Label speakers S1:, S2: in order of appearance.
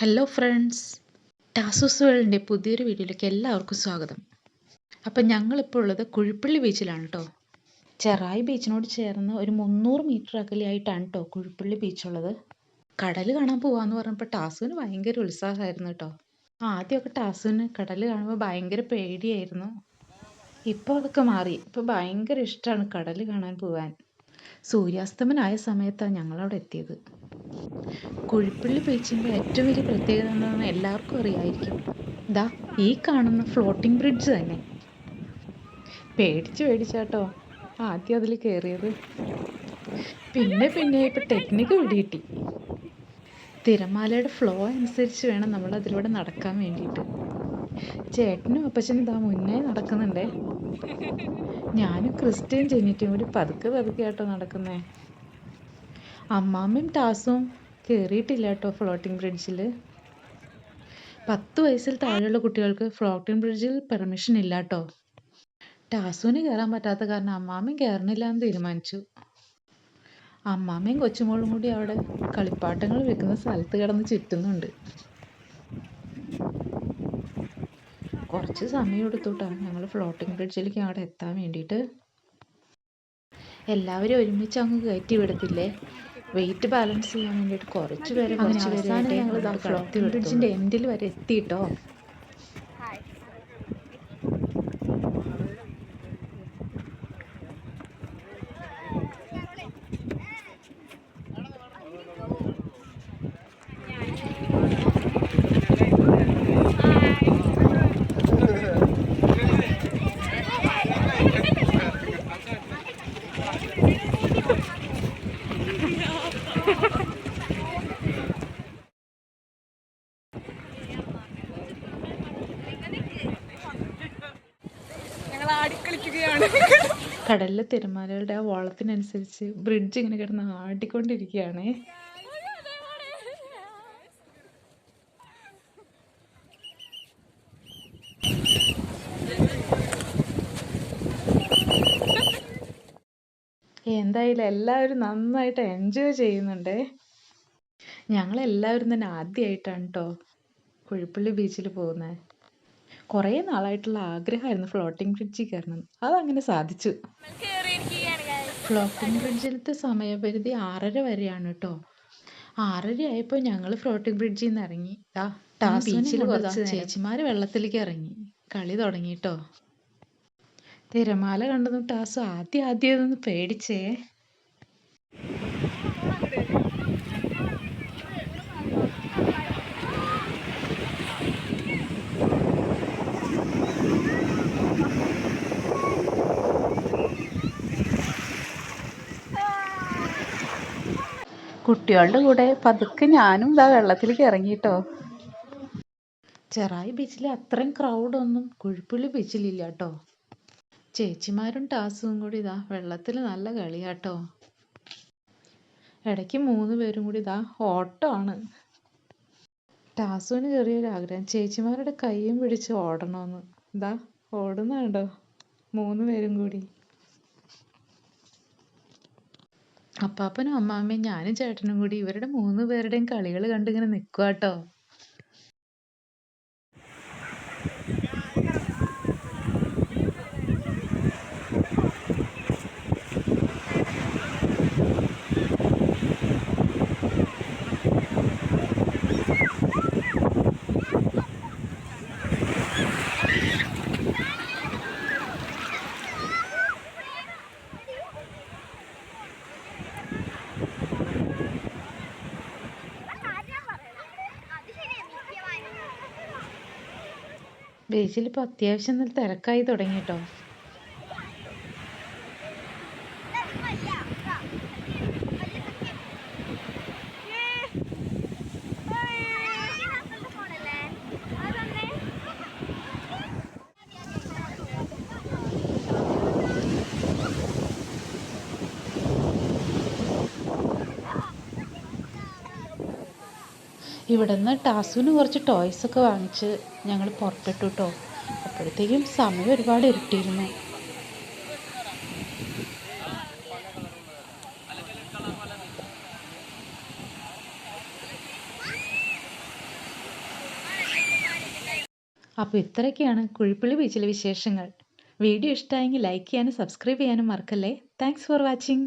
S1: Hello friends, ടാസൂസ് വേൾഡിൻ്റെ പുതിയൊരു വീഡിയോയിലേക്ക് എല്ലാവർക്കും സ്വാഗതം. അപ്പം ഞങ്ങളിപ്പോൾ ഉള്ളത് കുഴിപ്പള്ളി ബീച്ചിലാണ് കേട്ടോ. ചെറായി ബീച്ചിനോട് ചേർന്ന് ഒരു 300 മീറ്റർ അകലെയായിട്ടാണ് കേട്ടോ കുഴിപ്പള്ളി ബീച്ചുള്ളത്. കടൽ കാണാൻ പോകാമെന്ന് പറഞ്ഞപ്പോൾ ടാസുവിന് ഭയങ്കര ഉത്സാഹമായിരുന്നു കേട്ടോ. ആദ്യമൊക്കെ ടാസുവിന് കടൽ കാണുമ്പോൾ ഭയങ്കര പേടിയായിരുന്നു. ഇപ്പോൾ അതൊക്കെ മാറി. ഇപ്പോൾ ഭയങ്കര ഇഷ്ടമാണ് കടൽ കാണാൻ പോകാൻ. സൂര്യാസ്തമനായ സമയത്താണ് ഞങ്ങളവിടെ എത്തിയത്. കുഴിപ്പള്ളി ബീച്ചിൻ്റെ ഏറ്റവും വലിയ പ്രത്യേകത എന്താണെന്ന് എല്ലാവർക്കും അറിയാമായിരിക്കും. ദാ ഈ കാണുന്ന ഫ്ലോട്ടിംഗ് ബ്രിഡ്ജ് തന്നെ. പേടിച്ചാട്ടോ ആദ്യം അതിൽ കയറിയത്. പിന്നെ ഇപ്പം ടെക്നിക്ക് പിടികിട്ടി. തിരമാലയുടെ ഫ്ലോ അനുസരിച്ച് വേണം നമ്മൾ അതിലൂടെ നടക്കാൻ വേണ്ടിയിട്ട്. ചേട്ടനും അപ്പച്ചനും ഇതാ മുന്നേ നടക്കുന്നുണ്ടേ. ഞാനും ക്രിസ്ത്യൻ ജെന്നിറ്റും കൂടി പതുക്കെ കേട്ടോ നടക്കുന്നേ. അമ്മാമ്മയും ടാസും കയറിയിട്ടില്ല കേട്ടോ ഫ്ലോട്ടിംഗ് ബ്രിഡ്ജിൽ. 10 വയസ്സിൽ താഴെയുള്ള കുട്ടികൾക്ക് ഫ്ലോട്ടിംഗ് ബ്രിഡ്ജിൽ പെർമിഷൻ ഇല്ല കേട്ടോ. ടാസുവിന് കയറാൻ പറ്റാത്ത കാരണം അമ്മാമ്മയും കയറണില്ല എന്ന് തീരുമാനിച്ചു. അമ്മാമ്മയും കൊച്ചുമോളും കൂടി അവിടെ കളിപ്പാട്ടങ്ങൾ വെക്കുന്ന സ്ഥലത്ത് കിടന്ന് ചുറ്റുന്നുണ്ട്. കുറച്ച് സമയം എടുത്തുട്ടാ ഞങ്ങൾ ഫ്ലോട്ടിംഗ് ബ്രിഡ്ജിലേക്ക് അവിടെ എത്താൻ വേണ്ടിയിട്ട്. എല്ലാവരും ഒരുമിച്ച് അങ്ങ് കയറ്റി വിടത്തില്ലേ, വെയിറ്റ് ബാലൻസ് ചെയ്യാൻ വേണ്ടിയിട്ട് കുറച്ച് പേര് ഞങ്ങൾ ഫ്ലോട്ടിംഗ് ബ്രിഡ്ജിൻ്റെ എൻഡിൽ വരെ എത്തിയിട്ടോ. കടലിലെ തിരമാലകളുടെ ആ വോളത്തിനനുസരിച്ച് ബ്രിഡ്ജ് ഇങ്ങനെ കിടന്ന് ആടിക്കൊണ്ടിരിക്കുകയാണ്. എന്തായാലും എല്ലാവരും നന്നായിട്ട് എൻജോയ് ചെയ്യുന്നുണ്ടേ. ഞങ്ങളെല്ലാവരും തന്നെ ആദ്യമായിട്ടാണ് കേട്ടോ കുഴിപ്പള്ളി ബീച്ചിൽ പോകുന്നത്. കുറേ നാളായിട്ടുള്ള ആഗ്രഹമായിരുന്നു ഫ്ലോട്ടിംഗ് ബ്രിഡ്ജിൽ കയറണം. അതങ്ങനെ സാധിച്ചു. ഫ്ലോട്ടിംഗ് ബ്രിഡ്ജിലത്തെ സമയപരിധി 6:30 വരെയാണ് കേട്ടോ. 6:30 ആയപ്പോൾ ഞങ്ങൾ ഫ്ലോട്ടിംഗ് ബ്രിഡ്ജിൽ നിന്ന് ഇറങ്ങി. ബീച്ചിൽ കുറച്ച് ചേച്ചിമാർ വെള്ളത്തിലേക്ക് ഇറങ്ങി കളി തുടങ്ങി കേട്ടോ. തിരമാല കണ്ടതും ടാസു ആദ്യം ഇതൊന്ന് പേടിച്ചേ. കുട്ടികളുടെ കൂടെ പതുക്കെ ഞാനും ഇതാ വെള്ളത്തിലേക്ക് ഇറങ്ങിട്ടോ. ചെറായി ബീച്ചിൽ അത്രയും ക്രൗഡൊന്നും കുഴിപ്പള്ളി ബീച്ചിലില്ല കേട്ടോ. ചേച്ചിമാരും ടാസും കൂടി ഇതാ വെള്ളത്തിൽ നല്ല കളിയാട്ടോ. ഇടയ്ക്ക് 3 പേരും കൂടി ഇതാ ഓട്ടമാണ്. ടാസുവിന് ചെറിയൊരു ആഗ്രഹം, ചേച്ചിമാരുടെ കൈയും പിടിച്ച് ഓടണമെന്ന്. ഇതാ ഓടുന്നുണ്ടോ 3 പേരും കൂടി. അപ്പാപ്പനും അമ്മാമ്മയും ഞാനും ചേട്ടനും കൂടി ഇവരുടെ 3 പേരുടെയും കളികൾ കണ്ടിങ്ങനെ നിൽക്കുക കേട്ടോ. ബീച്ചിൽ ഇപ്പോൾ അത്യാവശ്യം നല്ല തിരക്കായി തുടങ്ങി കേട്ടോ. ഇവിടെ നിന്ന് ടാസുവിന് കുറച്ച് ടോയ്സൊക്കെ വാങ്ങിച്ച് ഞങ്ങൾ പുറപ്പെട്ടു കേട്ടോ. അപ്പോഴത്തേക്കും സമയം ഒരുപാട് ഇരുട്ടിയിരുന്നു. അപ്പോൾ ഇത്രയൊക്കെയാണ് കുഴിപ്പള്ളി ബീച്ചിലെ വിശേഷങ്ങൾ. വീഡിയോ ഇഷ്ടമായെങ്കിൽ ലൈക്ക് ചെയ്യാനും സബ്സ്ക്രൈബ് ചെയ്യാനും മറക്കല്ലേ. Thanks for watching.